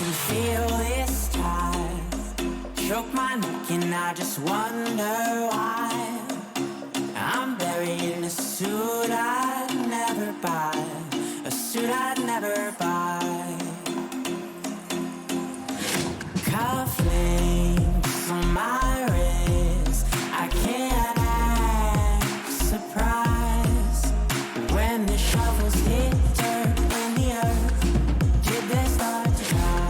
can feel this time. Choke my neck and I just wonder why. I'm buried in a suit I'd never buy, a suit I'd never buy. Cufflinks on my wrist, I can't act surprised. When the shovels hit dirt in the earth, did they start to cry?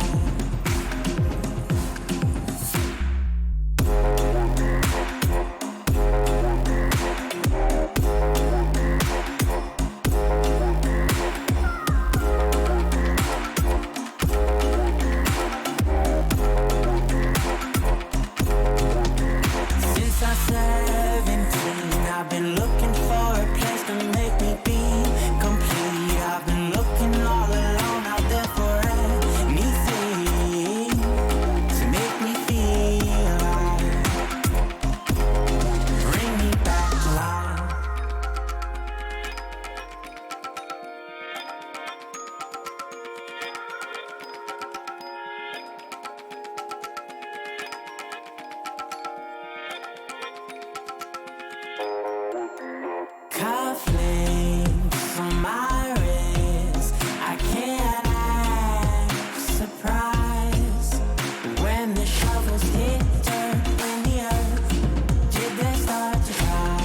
Since I'm 17, I've been looking for a place to make me be complete. I've been looking all alone out there for anything to make me feel alive. Bring me back to life. Cufflinks on my wrist, I can't act surprised. When the shovels hit dirt in the earth, did they start to cry?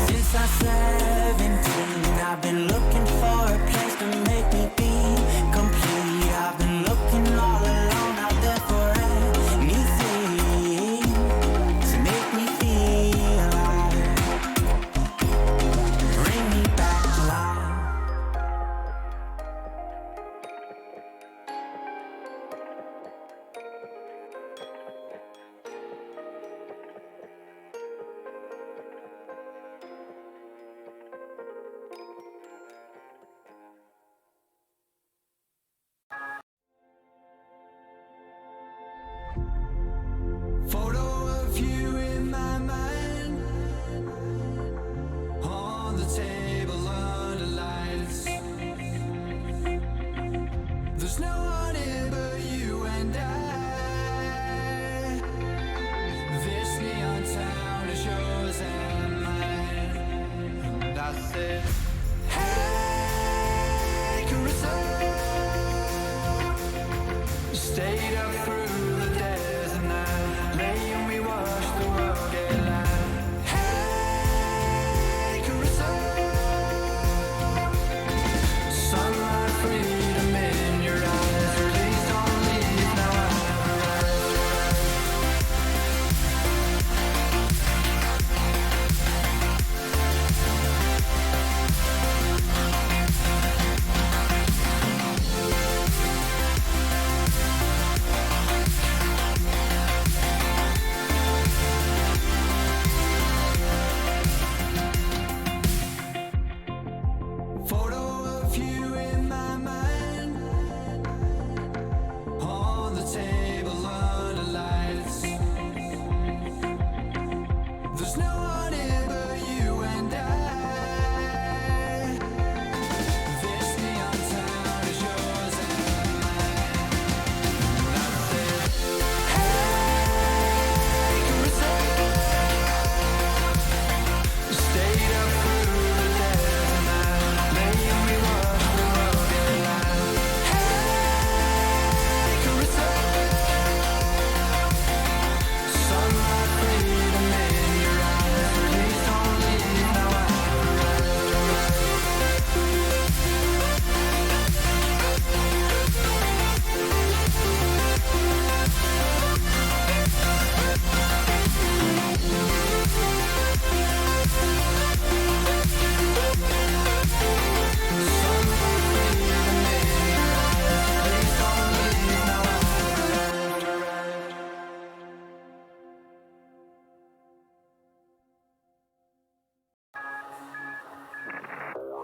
Since I'm 17, I've been looking for a place to make me be complete. I've been looking all alone out there for anything to make me feel alive. Bring me back to life. Photo of you in my mind, on the table under lights. There's no one here but you and I. This neon town is yours and mine. And I said, hey, Carissa. Stayed up through the days and night, lay and we watched the world get light. Hey, Carissa. Sunlight, freedom in your eyes. Please don't leave now. I've arrived. Photo of you in my mind, on the table under lights. There's no one here but you and I. This neon town is yours and mine. And I said, hey, Carissa. Stayed up through the days and night, lay and we watched the world get light. Hey, Carissa. Sunlight, freedom in your eyes. Please don't leave now. I've arrived.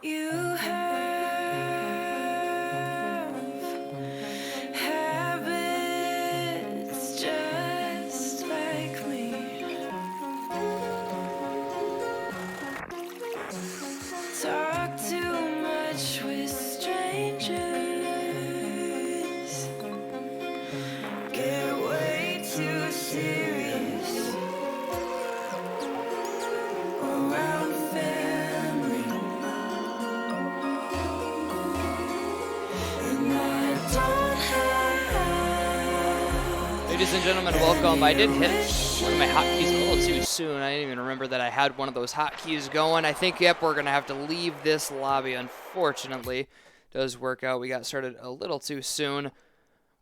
You heard get way too serious around family, and I don't have. Ladies and gentlemen, welcome. I did hit one of my hotkeys a little too soon. I didn't even remember that I had one of those hotkeys going. I think, yep, we're going to have to leave this lobby, unfortunately. Does work out. We got started a little too soon.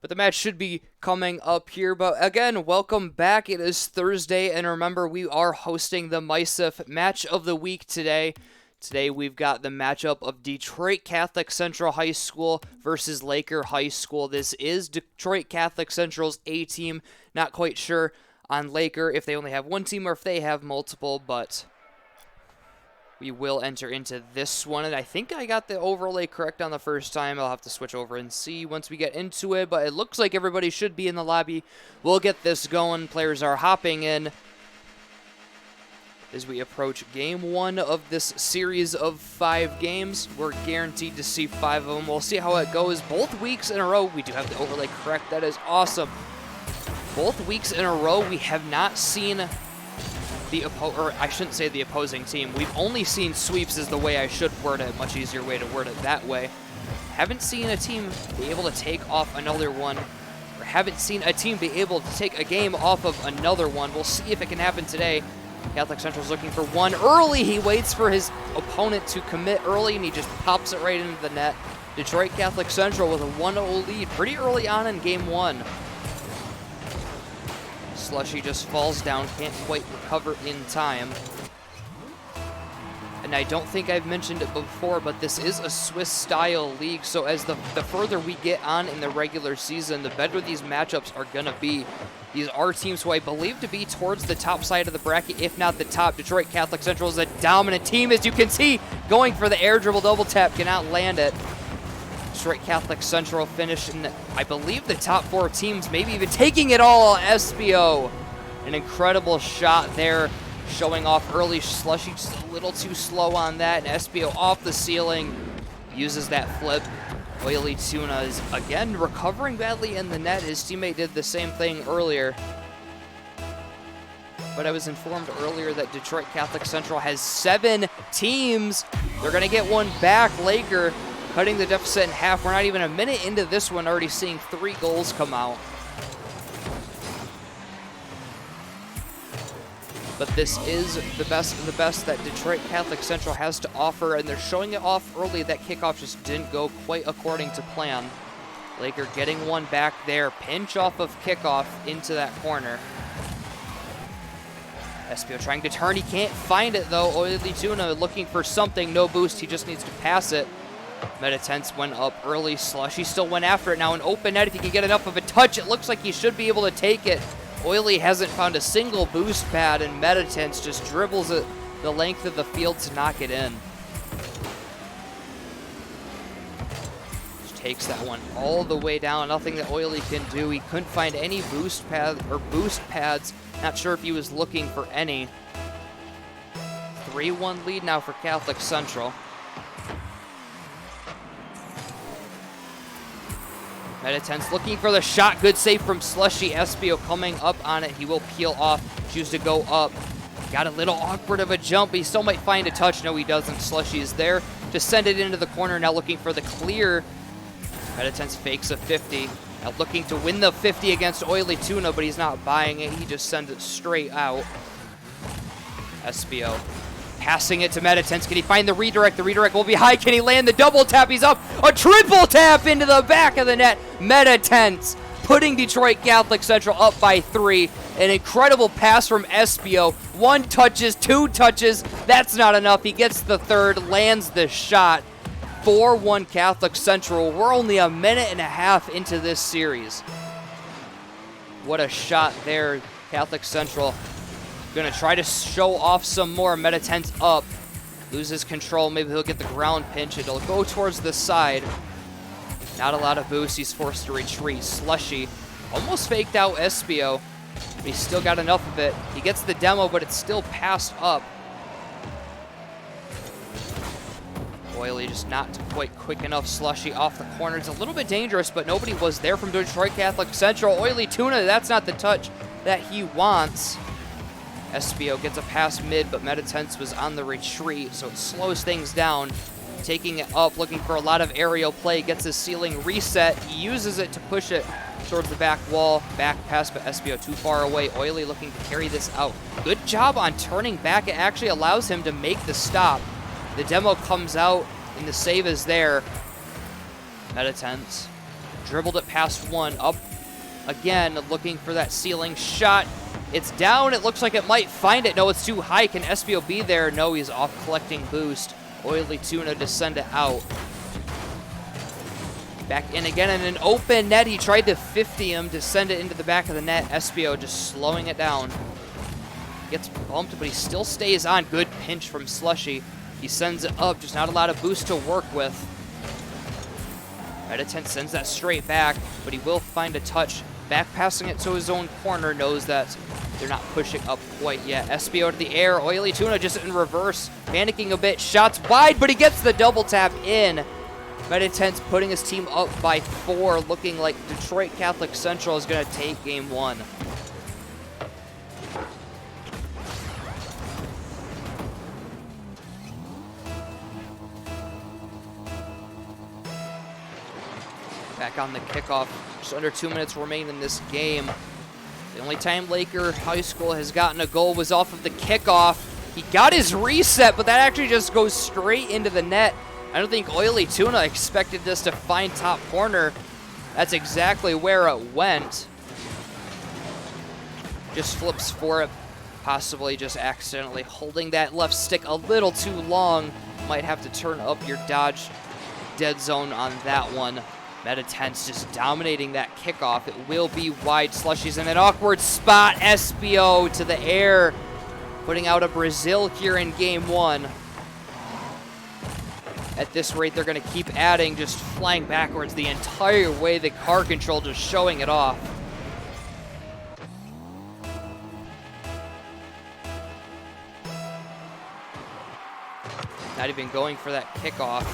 But the match should be coming up here. But again, welcome back. It is Thursday, and remember, we are hosting the MiHSEF Match of the Week today. Today, we've got the matchup of Detroit Catholic Central High School versus Laker High School. This is Detroit Catholic Central's A team. Not quite sure on Laker if they only have one team or if they have multiple, but we will enter into this one, and I think I got the overlay correct on the first time. I'll have to switch over and see once we get into it, but it looks like everybody should be in the lobby. We'll get this going. Players are hopping in as we approach game one of this series of 5 games. We're guaranteed to see 5 of them. We'll see how it goes. Both weeks in a row, we do have the overlay correct. That is awesome. Both weeks in a row, we have not seen the opposing team. We've only seen sweeps is the way I should word it. Much easier way to word it that way. Haven't seen a team be able to take off another one, or haven't seen a team be able to take a game off of another one. We'll see if it can happen today. Catholic Central's looking for one early. He waits for his opponent to commit early, and he just pops it right into the net. Detroit Catholic Central with a 1-0 lead pretty early on in game one. Slushy just falls down, can't quite recover in time. And I don't think I've mentioned it before, but this is a Swiss-style league, so as the further we get on in the regular season, the better these matchups are going to be. These are teams who I believe to be towards the top side of the bracket, if not the top. Detroit Catholic Central is a dominant team, as you can see, going for the air dribble double tap, cannot land it. Detroit Catholic Central finished in, I believe, the top 4 teams, maybe even taking it all. SBO, an incredible shot there, showing off early. Slushy just a little too slow on that, and SBO off the ceiling, uses that flip. Oily Tuna is again recovering badly in the net. His teammate did the same thing earlier. But I was informed earlier that Detroit Catholic Central has 7 teams. They're going to get one back. Laker cutting the deficit in half. We're not even a minute into this one, already seeing 3 goals come out. But this is the best of the best that Detroit Catholic Central has to offer, and they're showing it off early. That kickoff just didn't go quite according to plan. Laker getting one back there. Pinch off of kickoff into that corner. SPO trying to turn. He can't find it, though. Oily Tuna looking for something. No boost. He just needs to pass it. Metatense went up early. Slushy still went after it. Now an open net. If he can get enough of a touch, it looks like he should be able to take it. Oily hasn't found a single boost pad, and Metatense just dribbles it the length of the field to knock it in. Just takes that one all the way down. Nothing that Oily can do. He couldn't find any boost pads. Not sure if he was looking for any. 3-1 lead now for Catholic Central. Metatense looking for the shot. Good save from Slushy. SBO coming up on it. He will peel off. Choose to go up. Got a little awkward of a jump, but he still might find a touch. No, he doesn't. Slushy is there to send it into the corner. Now looking for the clear. Metatense fakes a 50. Now looking to win the 50 against Oily Tuna, but he's not buying it. He just sends it straight out. SBO passing it to Metatense. Can he find the redirect? The redirect will be high. Can he land the double tap? He's up. A triple tap into the back of the net. Metatense putting Detroit Catholic Central up by 3. An incredible pass from SBO. 1 touches, 2 touches. That's not enough. He gets the 3rd, lands the shot. 4-1 Catholic Central. We're only a minute and a half into this series. What a shot there. Catholic Central gonna try to show off some more. Metatense up. Loses control. Maybe he'll get the ground pinch. It'll go towards the side. Not a lot of boost. He's forced to retreat. Slushy almost faked out SBO, but he's still got enough of it. He gets the demo, but it's still passed up. Oily just not quite quick enough. Slushy off the corner. It's a little bit dangerous, but nobody was there from Detroit Catholic Central. Oily Tuna, that's not the touch that he wants. SBO gets a pass mid, but Meditense was on the retreat, so it slows things down. Taking it up, looking for a lot of aerial play, gets his ceiling reset. He uses it to push it towards the back wall. Back pass, but SBO too far away. Oily looking to carry this out. Good job on turning back. It actually allows him to make the stop. The demo comes out, and the save is there. Meditense dribbled it past one. Up again, looking for that ceiling shot. It's down. It looks like it might find it. No, it's too high. Can SBO be there? No, he's off collecting boost. Oily Tuna to send it out. Back in again in an open net. He tried to 50 him to send it into the back of the net. SBO just slowing it down. Gets bumped, but he still stays on. Good pinch from Slushy. He sends it up. Just not a lot of boost to work with. Meditense sends that straight back, but he will find a touch. Back passing it to his own corner. Knows that they're not pushing up quite yet. SBO to the air. Oily Tuna just in reverse. Panicking a bit. Shots wide, but he gets the double tap in. Meditense putting his team up by 4. Looking like Detroit Catholic Central is going to take game 1. Back on the kickoff. Just under 2 minutes remain in this game. The only time Laker High School has gotten a goal was off of the kickoff. He got his reset, but that actually just goes straight into the net. I don't think Oily Tuna expected this to find top corner. That's exactly where it went. Just flips for it, possibly just accidentally holding that left stick a little too long. Might have to turn up your dodge dead zone on that one. Meditense just dominating that kickoff. It will be wide. Slushy's in an awkward spot. SBO to the air, putting out a Brazil here in game 1. At this rate, they're going to keep adding, just flying backwards the entire way. The car control just showing it off. Not even going for that kickoff.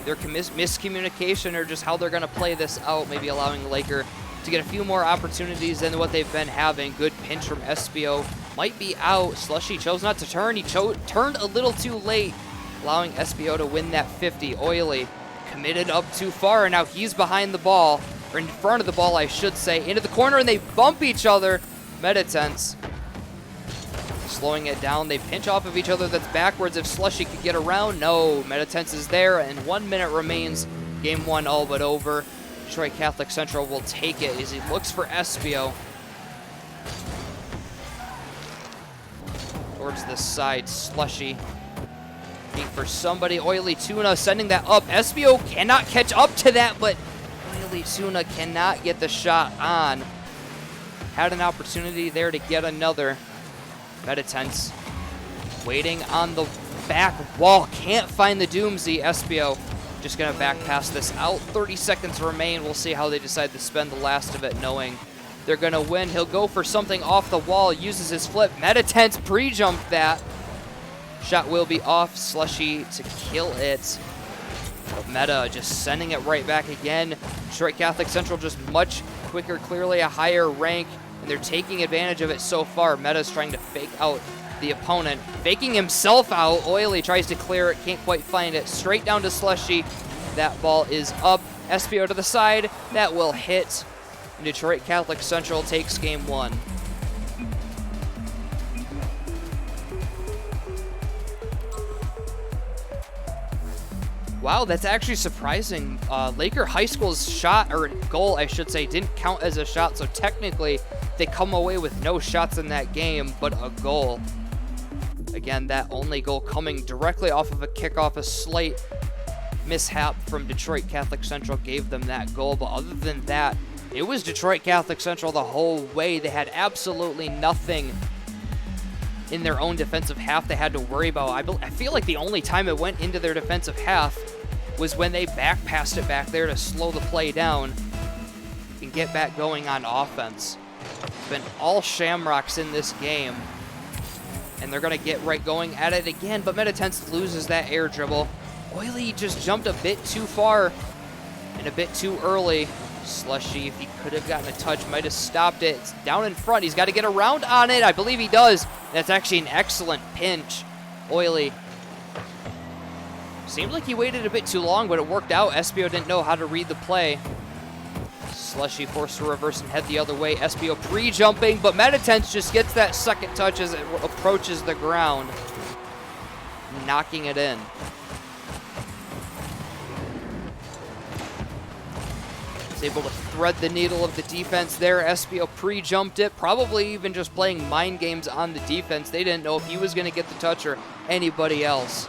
Either miscommunication or just how they're going to play this out, maybe allowing Laker to get a few more opportunities than what they've been having. Good pinch from SBO. Might be out. Slushy chose not to turn. He turned a little too late, allowing SBO to win that 50. Oily committed up too far, and now he's behind the ball, or in front of the ball, I should say, into the corner, and they bump each other. Meditense slowing it down. They pinch off of each other. That's backwards. If Slushy could get around, no. Meditense is there, and 1 minute remains. Game 1 all but over. Detroit Catholic Central will take it as he looks for SBO. Towards the side, Slushy looking for somebody. Oily Tuna sending that up. SBO cannot catch up to that, but Oily Tuna cannot get the shot on. Had an opportunity there to get another. Meditense waiting on the back wall. Can't find the Doomsday. SBO just going to back pass this out. 30 seconds remain. We'll see how they decide to spend the last of it, knowing they're going to win. He'll go for something off the wall. Uses his flip. Meditense pre-jumped that. Shot will be off. Slushy to kill it. But Meta just sending it right back again. Detroit Catholic Central just much quicker, clearly a higher rank, and they're taking advantage of it so far. Meta's trying to fake out the opponent. Faking himself out. Oily tries to clear it, can't quite find it. Straight down to Slushy. That ball is up. SBO to the side. That will hit. And Detroit Catholic Central takes game 1. Wow, that's actually surprising. Laker High School's shot, or goal, I should say, didn't count as a shot, so technically they come away with no shots in that game, but a goal. Again, that only goal coming directly off of a kickoff. A slight mishap from Detroit Catholic Central gave them that goal, but other than that, it was Detroit Catholic Central the whole way. They had absolutely nothing in their own defensive half they had to worry about. I feel like the only time it went into their defensive half was when they back passed it back there to slow the play down and get back going on offense. It's been all Shamrocks in this game, and they're going to get right going at it again, but Meditense loses that air dribble. Oily just jumped a bit too far and a bit too early. Slushy, if he could have gotten a touch, might have stopped it. It's down in front. He's got to get around on it. I believe he does. That's actually an excellent pinch. Oily. Seemed like he waited a bit too long, but it worked out. Espio didn't know how to read the play. Slushy forced to reverse and head the other way. Espio pre-jumping, but Meditense just gets that second touch as it approaches the ground, knocking it in. Was able to thread the needle of the defense there. Espio pre-jumped it, probably even just playing mind games on the defense. They didn't know if he was going to get the touch or anybody else.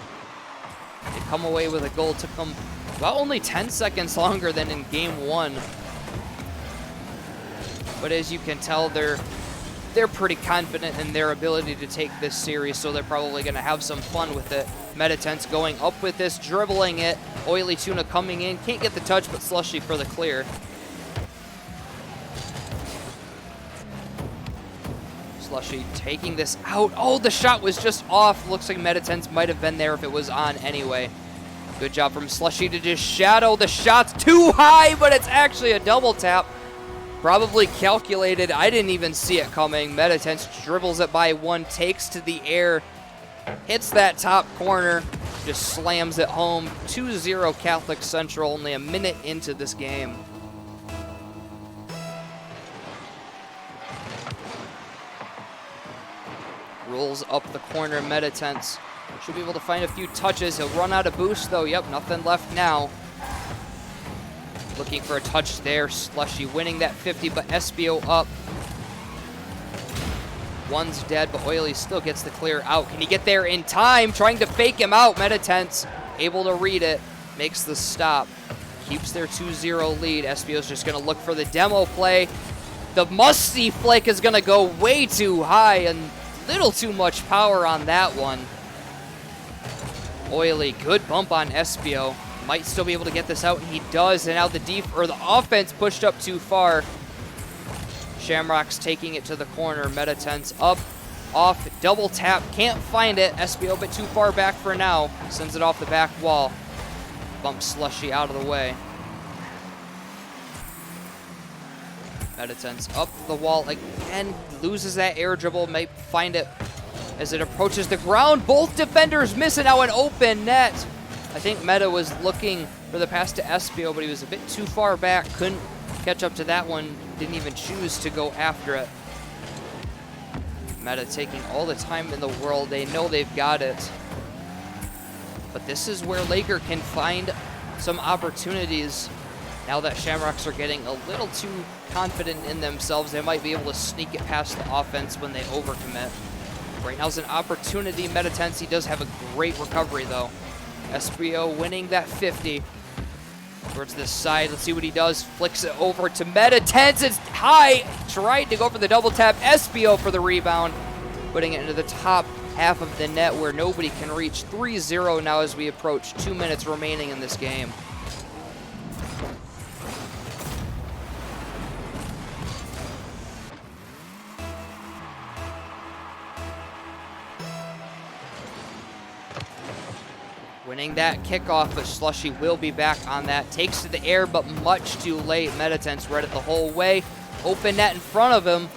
They come away with a goal. Took them about only 10 seconds longer than in game one. But as you can tell, they're pretty confident in their ability to take this series, so they're probably going to have some fun with it. Meditense going up with this, dribbling it. Oily Tuna coming in. Can't get the touch, but Slushy for the clear. Slushy taking this out. Oh, the shot was just off. Looks like Meditense might have been there if it was on anyway. Good job from Slushy to just shadow the shots. Too high, but it's actually a double tap. Probably calculated. I didn't even see it coming. Meditense dribbles it by one, takes to the air, hits that top corner, just slams it home. 2-0 Catholic Central, only a minute into this game. Rolls up the corner, Meditense. Should be able to find a few touches. He'll run out of boost though. Yep, nothing left now. Looking for a touch there. Slushy winning that 50, but Espio up. One's dead, but Oily still gets the clear out. Can he get there in time? Trying to fake him out. Meditense able to read it. Makes the stop. Keeps their 2-0 lead. Espio's just going to look for the demo play. The must-see flick is going to go way too high and little too much power on that one. Oily, good bump on Espio. Might still be able to get this out, and he does. And now the offense pushed up too far. Shamrock's taking it to the corner. Meditense up, off, double tap. Can't find it. Espio a bit too far back for now. Sends it off the back wall. Bumps Slushy out of the way. Meditense up the wall again. Loses that air dribble. Might find it as it approaches the ground. Both defenders miss it. Now an open net. I think Meta was looking for the pass to Espio, but he was a bit too far back. Couldn't catch up to that one. Didn't even choose to go after it. Meta taking all the time in the world. They know they've got it. But this is where Laker can find some opportunities. Now that Shamrocks are getting a little too confident in themselves, they might be able to sneak it past the offense when they overcommit. Right now's an opportunity. Meditense, he does have a great recovery though. Espio winning that 50 towards this side. Let's see what he does. Flicks it over to Meditense. It's high. Tried to go for the double tap. Espio for the rebound. Putting it into the top half of the net where nobody can reach. 3-0 now as we approach 2 minutes remaining in this game. Winning that kickoff, but Slushy will be back on that. Takes to the air, but much too late. Meditense read it the whole way. Open net in front of him.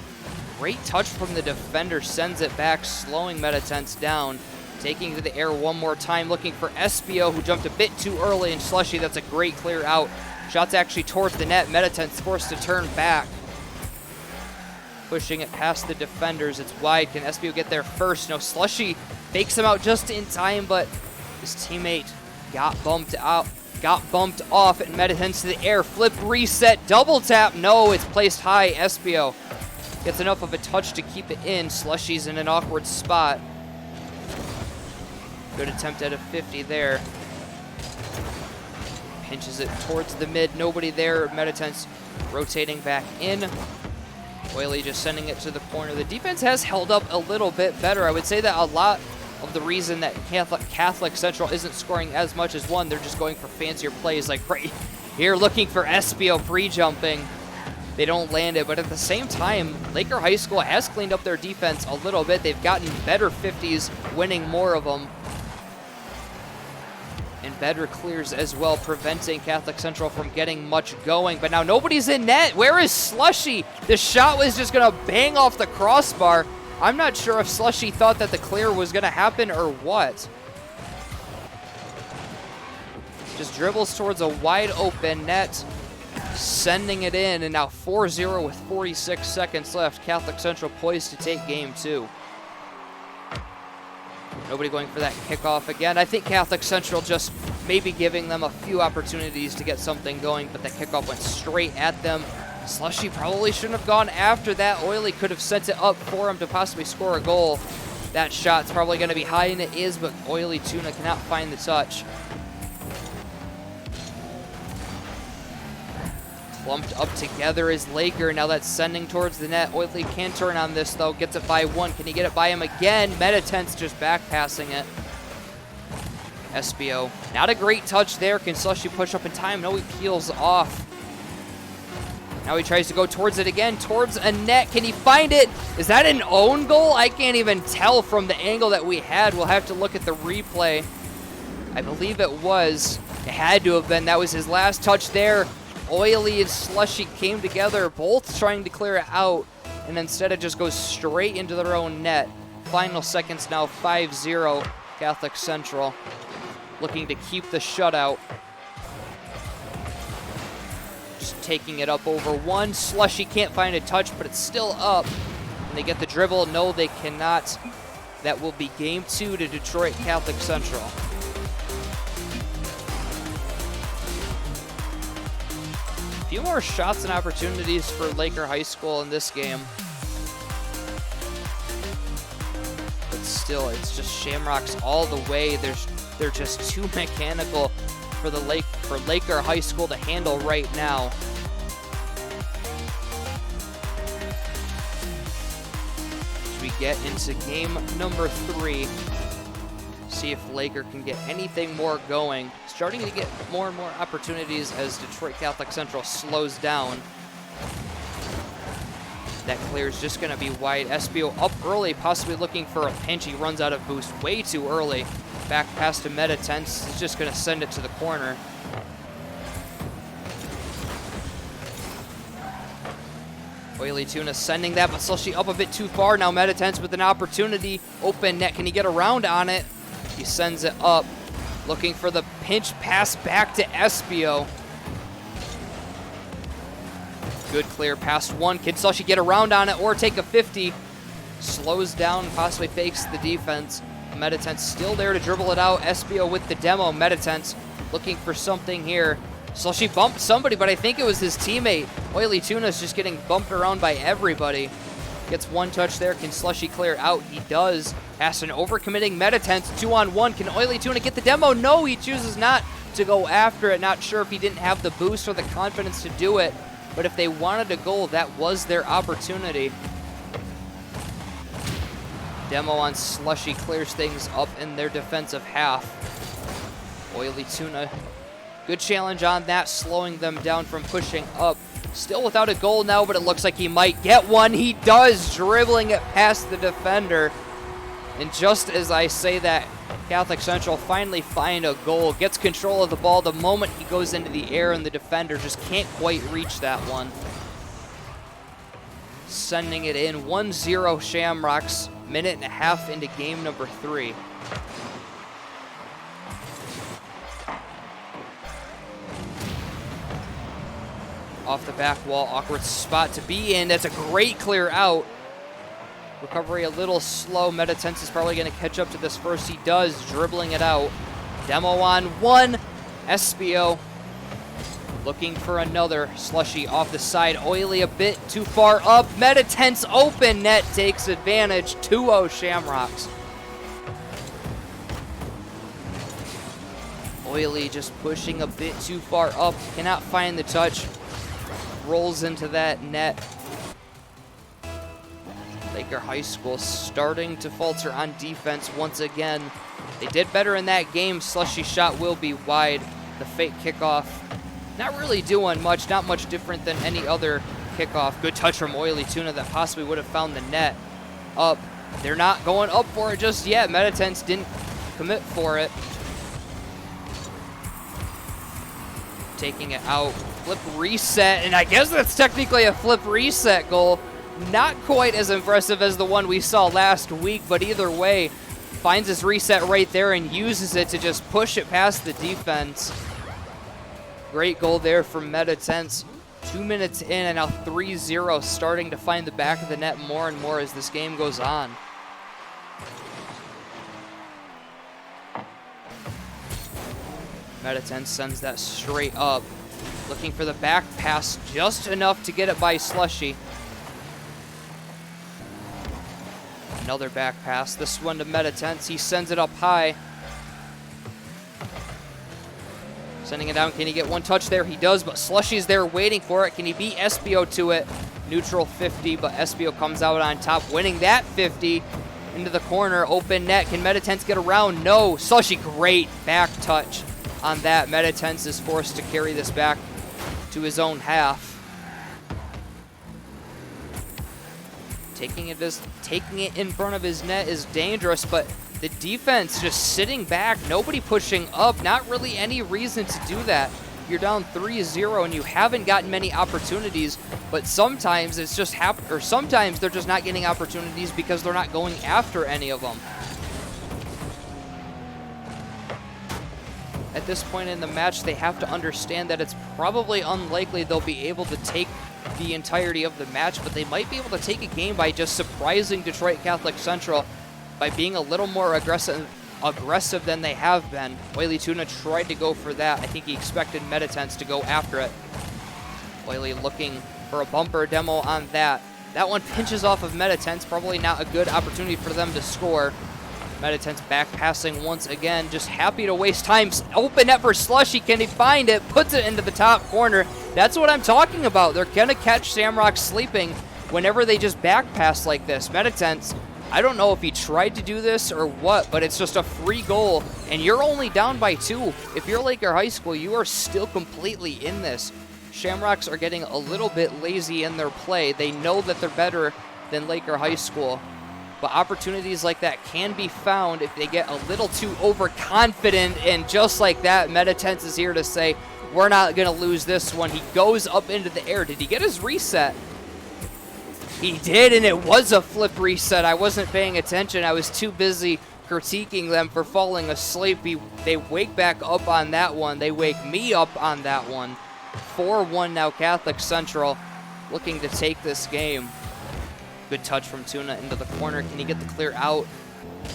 Great touch from the defender. Sends it back, slowing Meditense down. Taking to the air one more time, looking for Espio, who jumped a bit too early. And Slushy, that's a great clear out. Shot's actually towards the net. Meditense forced to turn back. Pushing it past the defenders. It's wide. Can Espio get there first? No, Slushy fakes him out just in time, but his teammate got bumped off, and Meditense to the air. Flip, reset, double tap. No, it's placed high. Espio gets enough of a touch to keep it in. Slushy's in an awkward spot. Good attempt at a 50 there. Pinches it towards the mid. Nobody there. Meditense rotating back in. Oily just sending it to the corner. The defense has held up a little bit better. I would say that a lot of the reason that Catholic Central isn't scoring as much as one, they're just going for fancier plays, like right here looking for Espio pre-jumping. They don't land it, but at the same time, Laker High School has cleaned up their defense a little bit. They've gotten better 50s, winning more of them. In better clears as well, preventing Catholic Central from getting much going. But now nobody's in net. Where is Slushy? The shot was just going to bang off the crossbar. I'm not sure if Slushy thought that the clear was going to happen or what. Just dribbles towards a wide open net, sending it in, and now 4-0 with 46 seconds left. Catholic Central poised to take game 2. Nobody going for that kickoff again. I think Catholic Central just maybe giving them a few opportunities to get something going, but the kickoff went straight at them. Slushy probably shouldn't have gone after that. Oily could have sent it up for him to possibly score a goal. That shot's probably going to be high, and it is, but Oily Tuna cannot find the touch. Clumped up together is Laker. Now that's sending towards the net. Oily can turn on this, though. Gets it by one. Can he get it by him again? Meditense just back passing it. SBO. Not a great touch there. Can Slushy push up in time? No, he peels off. Now he tries to go towards it again. Towards a net. Can he find it? Is that an own goal? I can't even tell from the angle that we had. We'll have to look at the replay. I believe it was. It had to have been. That was his last touch there. Oily and Slushy came together, both trying to clear it out, and instead it just goes straight into their own net. Final seconds now, 5-0, Catholic Central, looking to keep the shutout. Just taking it up over one. Slushy can't find a touch, but it's still up. And they get the dribble. No, they cannot. That will be game 2 to Detroit Catholic Central. A few more shots and opportunities for Laker High School in this game. But still, it's just Shamrocks all the way. They're just too mechanical for Laker High School to handle right now. As we get into game number 3, see if Laker can get anything more going. Starting to get more and more opportunities as Detroit Catholic Central slows down. That clear is just going to be wide. SBO up early, possibly looking for a pinch. He runs out of boost way too early. Back pass to Meditense. He's just going to send it to the corner. Oily Tuna sending that, but Slushy up a bit too far. Now Meditense with an opportunity. Open net. Can he get around on it? He sends it up. Looking for the pinch pass back to SBO. Good clear past one. Can Slushy get around on it or take a 50? Slows down, possibly fakes the defense. Meditense still there to dribble it out. SBO with the demo. Meditense looking for something here. Slushy bumped somebody, but I think it was his teammate. Oily Tuna's just getting bumped around by everybody. Gets one touch there. Can Slushy clear out? He does. Has an overcommitting Meditense. 2-on-1. Can Oily Tuna get the demo? No, he chooses not to go after it. Not sure if he didn't have the boost or the confidence to do it. But if they wanted a goal, that was their opportunity. Demo on Slushy clears things up in their defensive half. Oily Tuna. Good challenge on that, slowing them down from pushing up. Still without a goal now, but it looks like he might get one. He does, dribbling it past the defender. And just as I say that, Catholic Central finally find a goal. Gets control of the ball the moment he goes into the air, and the defender just can't quite reach that one. Sending it in, 1-0 Shamrocks. Minute and a half into game number 3. Off the back wall, awkward spot to be in. That's a great clear out. Recovery a little slow. Meditense is probably going to catch up to this first. He does, dribbling it out. Demo on one. SBO looking for another. Slushy off the side. Oily a bit too far up. Meditense open net takes advantage. 2-0 Shamrocks. Oily just pushing a bit too far up. Cannot find the touch. Rolls into that net. Laker High School starting to falter on defense once again. They did better in that game. Slushy shot will be wide. The fake kickoff. Not really doing much. Not much different than any other kickoff. Good touch from Oily Tuna that possibly would have found the net. Up. They're not going up for it just yet. Meditense didn't commit for it. taking it out. Flip reset, and I guess that's technically a flip reset goal. Not quite as impressive as the one we saw last week, but either way, finds his reset right there and uses it to just push it past the defense. Great goal there from MiHSEF. 2 minutes in and now 3-0, starting to find the back of the net more and more as this game goes on. MiHSEF sends that straight up, looking for the back pass just enough to get it by Slushy. Another back pass, this one to MiHSEF. He sends it up high. Sending it down, can he get one touch there? He does, but Slushy's there waiting for it. Can he beat SBO to it? Neutral 50, but SBO comes out on top, winning that 50. Into the corner, open net. Can MiHSEF get around? No. Slushy, great back touch on that. MiHSEF is forced to carry this back to his own half. Taking it in front of his net is dangerous, but the defense just sitting back, nobody pushing up, not really any reason to do that. You're down 3-0 and you haven't gotten many opportunities, but sometimes it's just sometimes they're just not getting opportunities because they're not going after any of them. At this point in the match, they have to understand that it's probably unlikely they'll be able to take the entirety of the match, but they might be able to take a game by just surprising Detroit Catholic Central by being a little more aggressive than they have been. Oily Tuna tried to go for that. I think he expected MiHSEF to go after it. Oily looking for a bumper demo on that. That one pinches off of MiHSEF. Probably not a good opportunity for them to score. MiHSEF back passing once again, just happy to waste time. Open net for Slushy, can he find it? Puts it into the top corner. That's what I'm talking about. They're gonna catch Shamrock sleeping whenever they just back pass like this. MiHSEF, I don't know if he tried to do this or what, but it's just a free goal, and you're only down by 2. If you're Laker High School, you are still completely in this. Shamrocks are getting a little bit lazy in their play. They know that they're better than Laker High School. But opportunities like that can be found if they get a little too overconfident, and just like that, MiHSEF is here to say, we're not going to lose this one. He goes up into the air. Did he get his reset? He did, and it was a flip reset. I wasn't paying attention. I was too busy critiquing them for falling asleep. They wake back up on that one. They wake me up on that one. 4-1 now, Catholic Central looking to take this game. Good touch from Tuna into the corner. Can he get the clear out?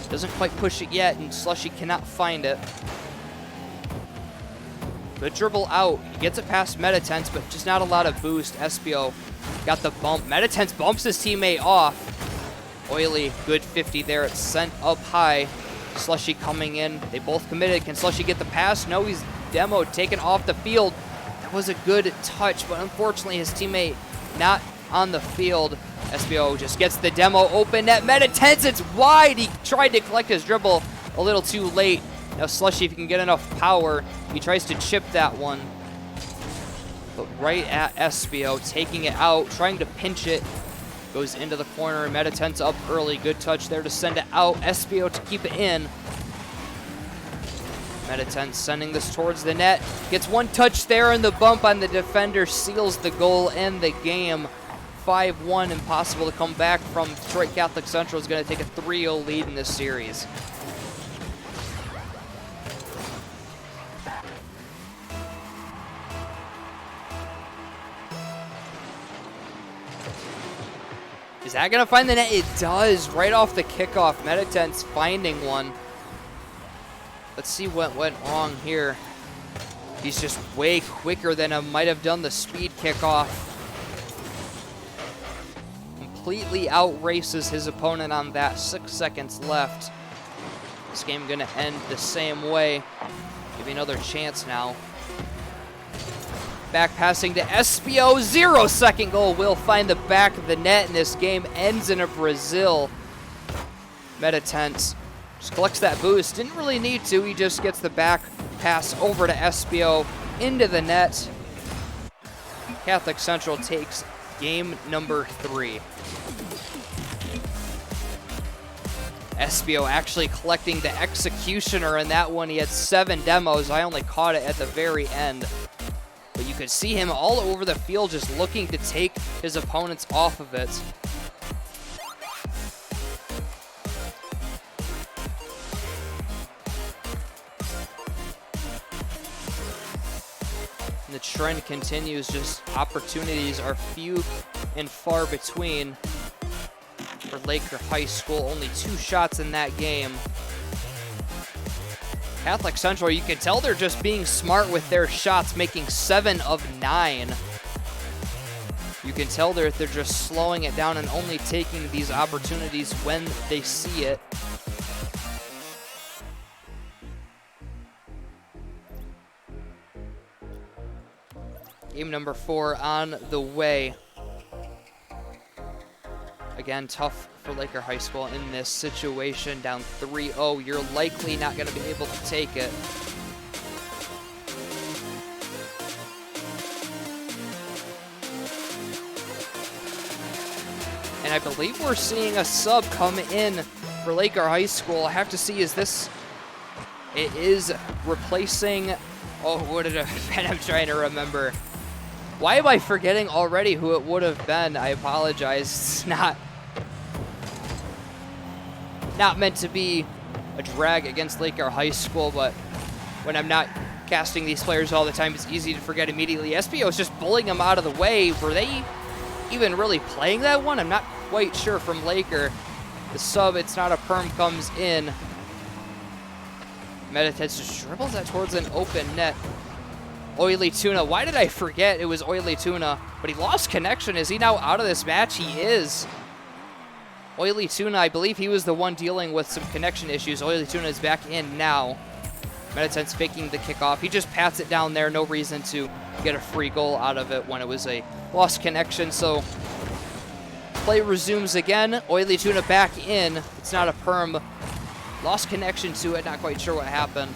Doesn't quite push it yet, and Slushy cannot find it. Good dribble out. He gets it past MiHSEF, but just not a lot of boost. SBO got the bump. MiHSEF bumps his teammate off. Oily, good 50 there. It's sent up high. Slushy coming in. They both committed. Can Slushy get the pass? No, he's demoed, taken off the field. That was a good touch, but unfortunately his teammate not on the field. SBO just gets the demo open at MiHSEF. It's wide. He tried to collect his dribble a little too late. Now Slushy, if he can get enough power, he tries to chip that one. But right at SBO, taking it out, trying to pinch it. Goes into the corner. MiHSEF's up early. Good touch there to send it out. SBO to keep it in. MiHSEF sending this towards the net. Gets one touch there, and the bump on the defender seals the goal and the game. 5-1, impossible to come back from. Detroit Catholic Central is going to take a 3-0 lead in this series. Is that going to find the net? It does, right off the kickoff. MiHSEF's finding one. Let's see what went wrong here. He's just way quicker than I might have done the speed kickoff. Completely outraces his opponent on that. 6 seconds left. This game going to end the same way. Give me another chance now. Back passing to SBO. 0-second goal will find the back of the net, and this game ends in a Brazil. MiHSEF just collects that boost. Didn't really need to. He just gets the back pass over to SBO into the net. Catholic Central takes game number 3. SBO actually collecting the executioner in that one. He had 7 demos. I only caught it at the very end. could see him all over the field just looking to take his opponents off of it. And the trend continues, just opportunities are few and far between for Laker High School. Only 2 shots in that game. Catholic Central, you can tell they're just being smart with their shots, making 7 of 9. You can tell they're just slowing it down and only taking these opportunities when they see it. Game number 4 on the way. Again, tough for Laker High School in this situation. Down 3-0, you're likely not going to be able to take it. And I believe we're seeing a sub come in for Laker High School. I have to see, is this... It is replacing... Oh, who would it have been? I'm trying to remember. Why am I forgetting already who it would have been? I apologize. It's not meant to be a drag against Laker High School, but when I'm not casting these players all the time, it's easy to forget immediately. SBO is just bullying them out of the way. Were they even really playing that one? I'm not quite sure from Laker. The sub, it's not a perm, comes in. Meditez just dribbles that towards an open net. Oily Tuna, why did I forget it was Oily Tuna? But he lost connection. Is he now out of this match? He is. Oily Tuna, I believe he was the one dealing with some connection issues. Oily Tuna is back in now. Meditez faking the kickoff. He just pats it down there. No reason to get a free goal out of it when it was a lost connection. So play resumes again. Oily Tuna back in. It's not a perm. Lost connection to it. Not quite sure what happened.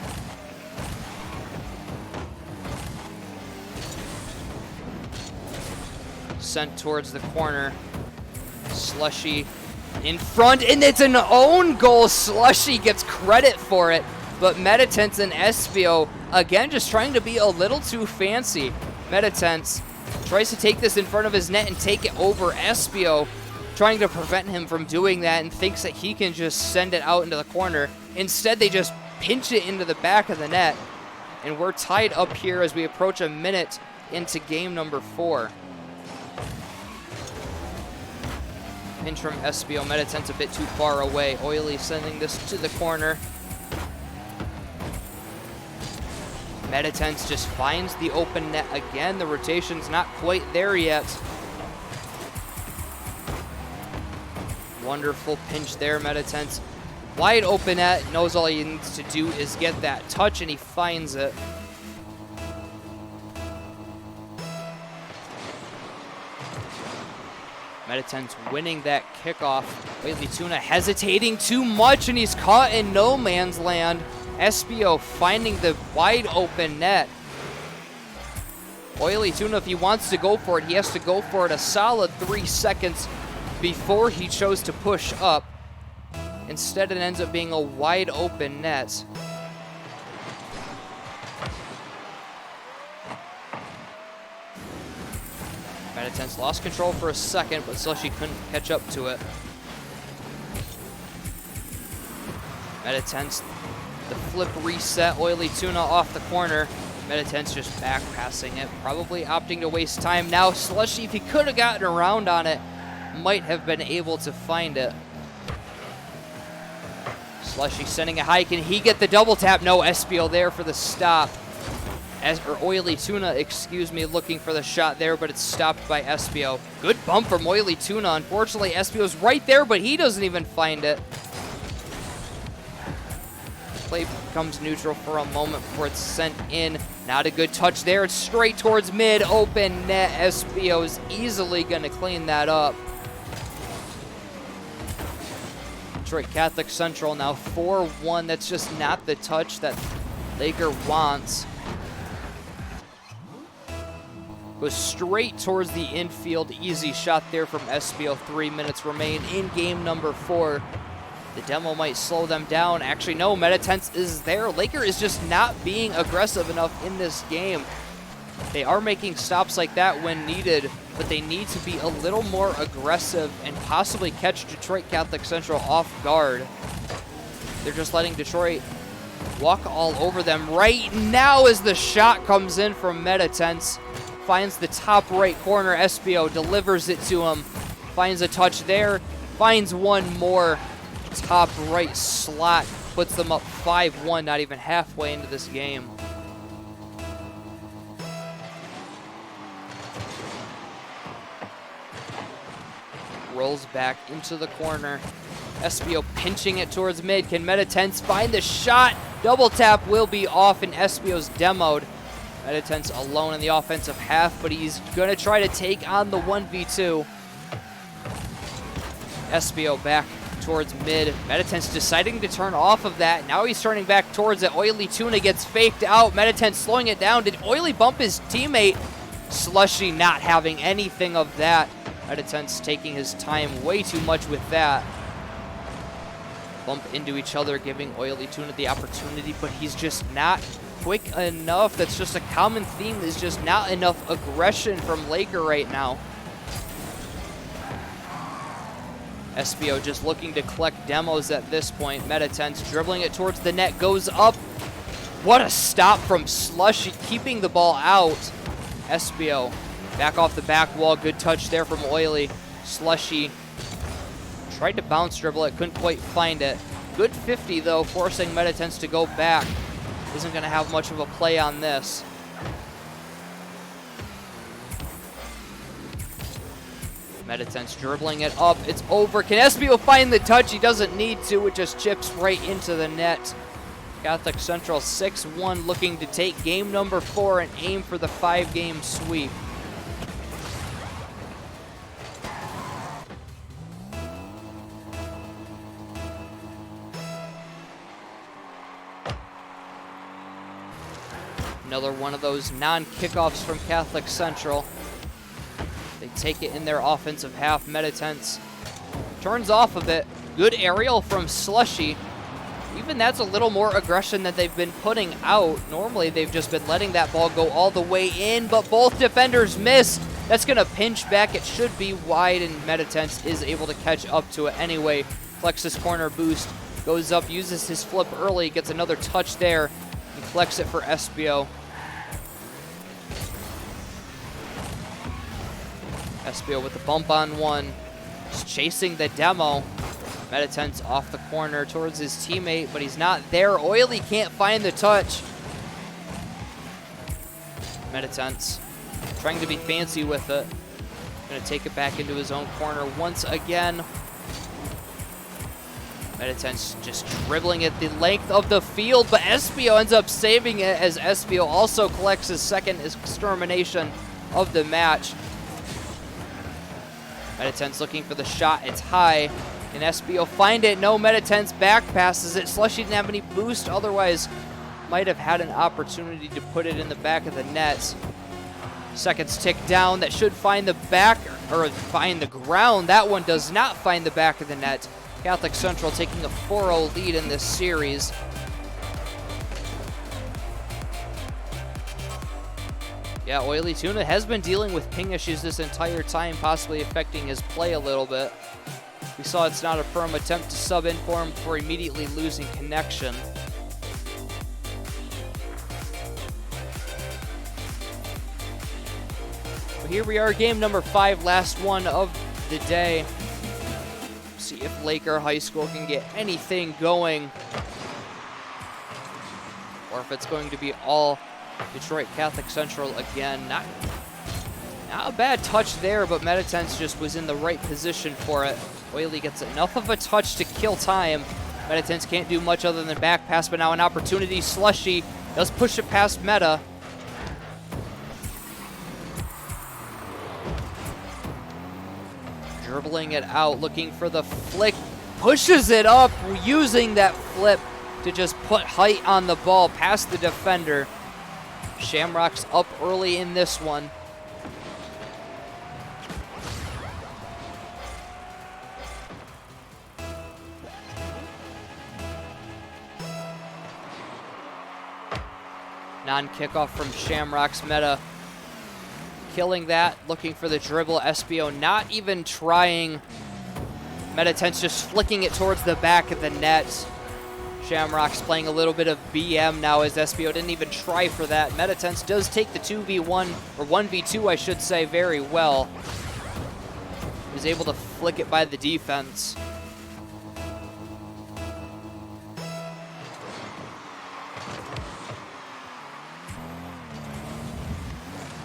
Sent towards the corner. Slushy in front, and it's an own goal. Slushy gets credit for it, but Meditence and Espio, again, just trying to be a little too fancy. Meditence tries to take this in front of his net and take it over. Espio trying to prevent him from doing that and thinks that he can just send it out into the corner. Instead, they just pinch it into the back of the net, and we're tied up here as we approach a minute into game number 4. Pinch from Espio. Meditence a bit too far away. Oily sending this to the corner. Meditence just finds the open net again. The rotation's not quite there yet. Wonderful pinch there, Meditence. Wide open net, knows all he needs to do is get that touch, and he finds it. Meditence winning that kickoff. Oily Tuna hesitating too much, and he's caught in no man's land. Espio finding the wide open net. Oily Tuna, if he wants to go for it, he has to go for it a solid 3 seconds before he chose to push up. Instead, it ends up being a wide open net. Meditence lost control for a second, but Slushy couldn't catch up to it. Meditence, the flip reset. Oily Tuna off the corner. Meditence just back passing it, probably opting to waste time. Now Slushy, if he could have gotten around on it, might have been able to find it. Slushy sending a high. Can he get the double tap? No, Espio there for the stop. Oily Tuna, excuse me, looking for the shot there, but it's stopped by Espio. Good bump from Oily Tuna. Unfortunately, Espio's right there, but he doesn't even find it. Play becomes neutral for a moment before it's sent in. Not a good touch there. It's straight towards mid, open net. Espio is easily going to clean that up. Detroit Catholic Central now 4-1. That's just not the touch that Laker wants. Goes straight towards the infield. Easy shot there from Espio. 3 minutes remain in game number 4. The demo might slow them down. Actually, no, Meditence is there. Laker is just not being aggressive enough in this game. They are making stops like that when needed, but they need to be a little more aggressive and possibly catch Detroit Catholic Central off guard. They're just letting Detroit walk all over them right now as the shot comes in from MiHSEF. Finds the top right corner. SBO delivers it to him. Finds a touch there. Finds one more. Top right slot. Puts them up 5-1, not even halfway into this game. Rolls back into the corner. SBO pinching it towards mid. Can MiHSEF find the shot? Double tap will be off, and SBO's demoed. MiHSEF alone in the offensive half, but he's going to try to take on the 1v2. SBO back towards mid. MiHSEF deciding to turn off of that. Now he's turning back towards it. Oily Tuna gets faked out. MiHSEF slowing it down. Did Oily bump his teammate? Slushy not having anything of that. MiHSEF taking his time way too much with that. Bump into each other, giving Oily Tuna the opportunity, but he's just not quick enough. That's just a common theme. There's just not enough aggression from Laker right now. SBO just looking to collect demos at this point. MiHSEF dribbling it towards the net, goes up. What a stop from Slushy, keeping the ball out. SBO back off the back wall. Good touch there from Oily. Slushy tried to bounce dribble it, couldn't quite find it. Good 50 though, forcing MiHSEF to go back. Isn't going to have much of a play on this. MiHSEF dribbling it up. It's over. Can SBO find the touch? He doesn't need to. It just chips right into the net. Catholic Central 6-1, looking to take game number 4 and aim for the 5-game sweep. Another one of those non-kickoffs from Catholic Central. They take it in their offensive half. MiHSEF turns off of it. Good aerial from Slushy. Even that's a little more aggression that they've been putting out. Normally they've just been letting that ball go all the way in, but both defenders miss. That's going to pinch back. It should be wide, and MiHSEF is able to catch up to it anyway. Flexes corner boost. Goes up, uses his flip early, gets another touch there, and collects it for SBO. SBO with the bump on one. Just chasing the demo. MiHSEF off the corner towards his teammate, but he's not there. Oily can't find the touch. MiHSEF trying to be fancy with it. Gonna take it back into his own corner once again. MiHSEF just dribbling it the length of the field, but SBO ends up saving it as SBO also collects his second extermination of the match. MiHSEF looking for the shot. It's high. Can SBO find it? No, MiHSEF back passes it. Slushy didn't have any boost, otherwise might have had an opportunity to put it in the back of the net. Seconds tick down. That should find the back, or find the ground. That one does not find the back of the net. Catholic Central taking a 4-0 lead in this series. Yeah, Oily Tuna has been dealing with ping issues this entire time, possibly affecting his play a little bit. We saw it's not a firm attempt to sub in for him before immediately losing connection. But here we are, game number 5, last one of the day. See if Laker High School can get anything going, or if it's going to be all Detroit Catholic Central again. Not a bad touch there, but MiHSEF just was in the right position for it. Oily gets enough of a touch to kill time. MiHSEF can't do much other than back pass, but now an opportunity. Slushy does push it past Meta. Dribbling it out, looking for the flick. Pushes it up, using that flip to just put height on the ball past the defender. Shamrock's up early in this one. Non-kickoff from Shamrock's. Meta killing that, looking for the dribble. SBO not even trying. Metatense just flicking it towards the back of the net. Shamrock's playing a little bit of BM now as SBO didn't even try for that. Metatense does take the 2v1, or 1v2 I should say, very well. He was able to flick it by the defense.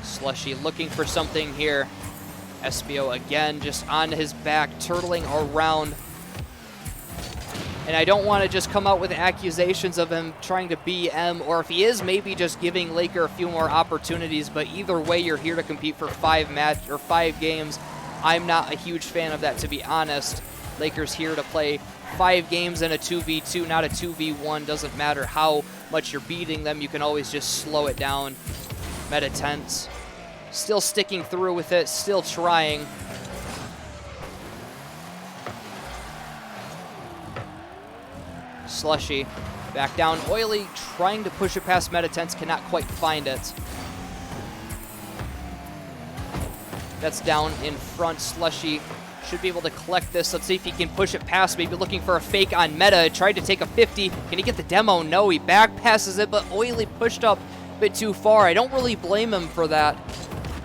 Slushy looking for something here. SBO again just on his back, turtling around. And I don't want to just come out with accusations of him trying to BM, or if he is, maybe just giving Laker a few more opportunities. But either way, you're here to compete for 5 games. I'm not a huge fan of that, to be honest. Lakers here to play 5 games in a 2v2, not a 2v1. Doesn't matter how much you're beating them. You can always just slow it down. Metatense still sticking through with it, still trying. Slushy back down. Oily trying to push it past Metatense, cannot quite find it. That's down in front. Slushy should be able to collect this. Let's see if he can push it past. Maybe looking for a fake on Meta. Tried to take a 50. Can he get the demo? No, he back passes it, but Oily pushed up a bit too far. I don't really blame him for that.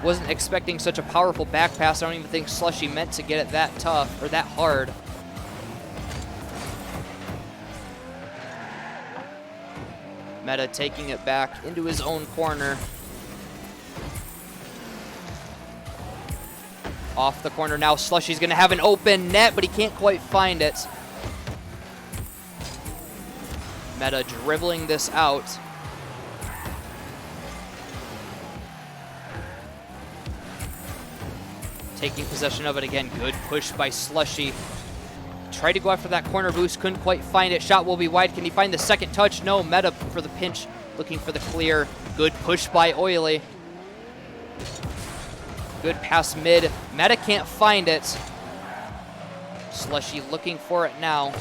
Wasn't expecting such a powerful back pass. I don't even think Slushy meant to get it that tough or that hard. Meta taking it back into his own corner. Off the corner now. Slushy's going to have an open net, but he can't quite find it. Meta dribbling this out. Taking possession of it again. Good push by Slushy. Tried to go after that corner boost, couldn't quite find it. Shot will be wide. Can he find the second touch? No. Meta for the pinch, looking for the clear. Good push by Oily. Good pass mid. Meta can't find it. Slushy looking for it now.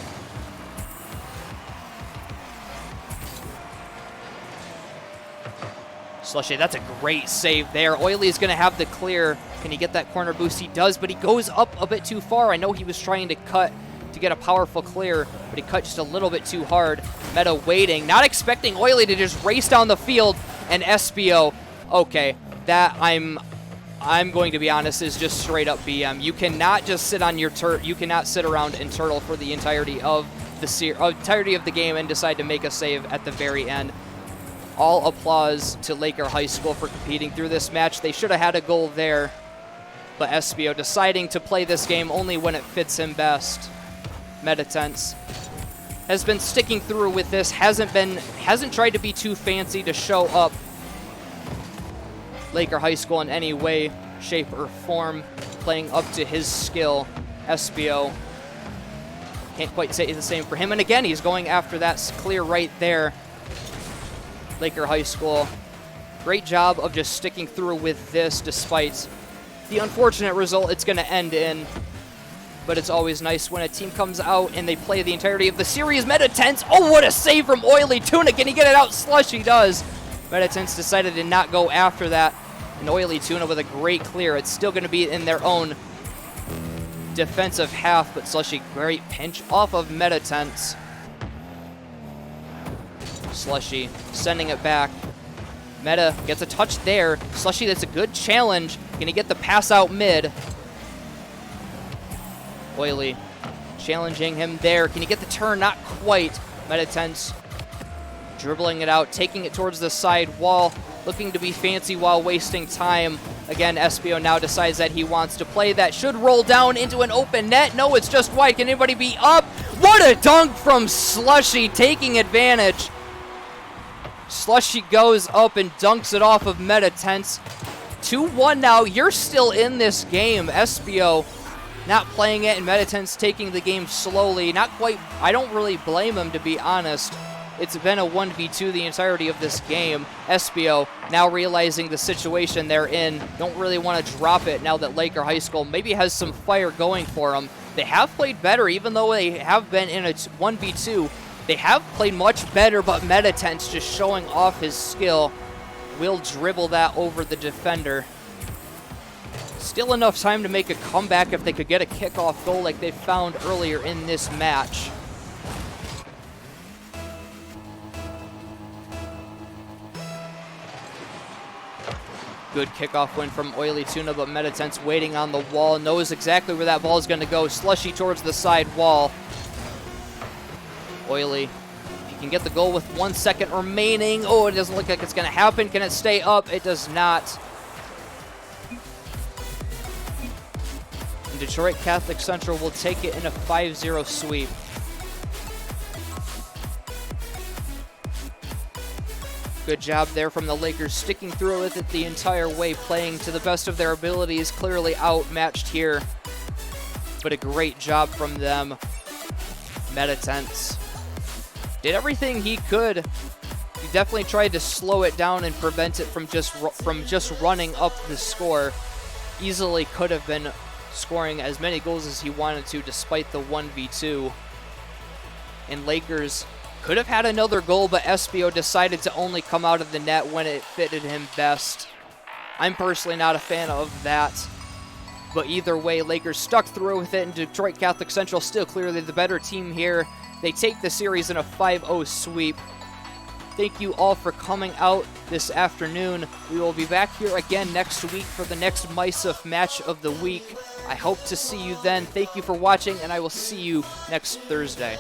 Slushy, that's a great save there. Oily is going to have the clear. Can he get that corner boost? He does, but he goes up a bit too far. I know he was trying to cut to get a powerful clear, but he cut just a little bit too hard. Meta waiting, not expecting Oily to just race down the field, and SBO, okay, that I'm going to be honest, is just straight up BM. You cannot just sit on your you cannot sit around and turtle for the entirety of the game and decide to make a save at the very end. All applause to Laker High School for competing through this match. They should have had a goal there, but SBO deciding to play this game only when it fits him best. Metatense has been sticking through with this, hasn't tried to be too fancy to show up Laker High School in any way, shape, or form, playing up to his skill. SBO can't quite say the same for him, and again, he's going after that clear right there. Laker High School, great job of just sticking through with this despite the unfortunate result it's going to end in. But it's always nice when a team comes out and they play the entirety of the series. Metatense, oh, what a save from Oily. Tuna, can he get it out? Slushy does. Metatense decided to not go after that. And Oily Tuna with a great clear. It's still going to be in their own defensive half, but Slushy, great pinch off of Metatense. Slushy sending it back. Meta gets a touch there. Slushy, that's a good challenge. Can he get the pass out mid? Oily challenging him there. Can he get the turn? Not quite. Metatense dribbling it out, taking it towards the side wall, looking to be fancy while wasting time. Again, SBO now decides that he wants to play. That should roll down into an open net. No, it's just wide. Can anybody be up? What a dunk from Slushy, taking advantage. Slushy goes up and dunks it off of Metatense. 2-1 now. You're still in this game. SBO not playing it, and Metatense taking the game slowly. Not quite. I don't really blame him, to be honest. It's been a 1v2 the entirety of this game. SBO now realizing the situation they're in. Don't really want to drop it now that Laker High School maybe has some fire going for them. They have played better, even though they have been in a 1v2. They have played much better, but Metatense just showing off his skill. Will dribble that over the defender. Still enough time to make a comeback if they could get a kickoff goal like they found earlier in this match. Good kickoff win from Oily Tuna, but Meditense waiting on the wall, knows exactly where that ball is going to go. Slushy towards the side wall. Oily, if you can get the goal with 1 second remaining. Oh, it doesn't look like it's going to happen. Can it stay up? It does not. And Detroit Catholic Central will take it in a 5-0 sweep. Good job there from the Lakers, sticking through with it the entire way, playing to the best of their abilities, clearly outmatched here. But a great job from them. Meditense did everything he could. He definitely tried to slow it down and prevent it from just running up the score. Easily could have been scoring as many goals as he wanted to, despite the 1v2. And Lakers could have had another goal, but Espio decided to only come out of the net when it fitted him best. I'm personally not a fan of that. But either way, Lakers stuck through with it, and Detroit Catholic Central still clearly the better team here. They take the series in a 5-0 sweep. Thank you all for coming out this afternoon. We will be back here again next week for the next MiHSEF match of the week. I hope to see you then. Thank you for watching, and I will see you next Thursday.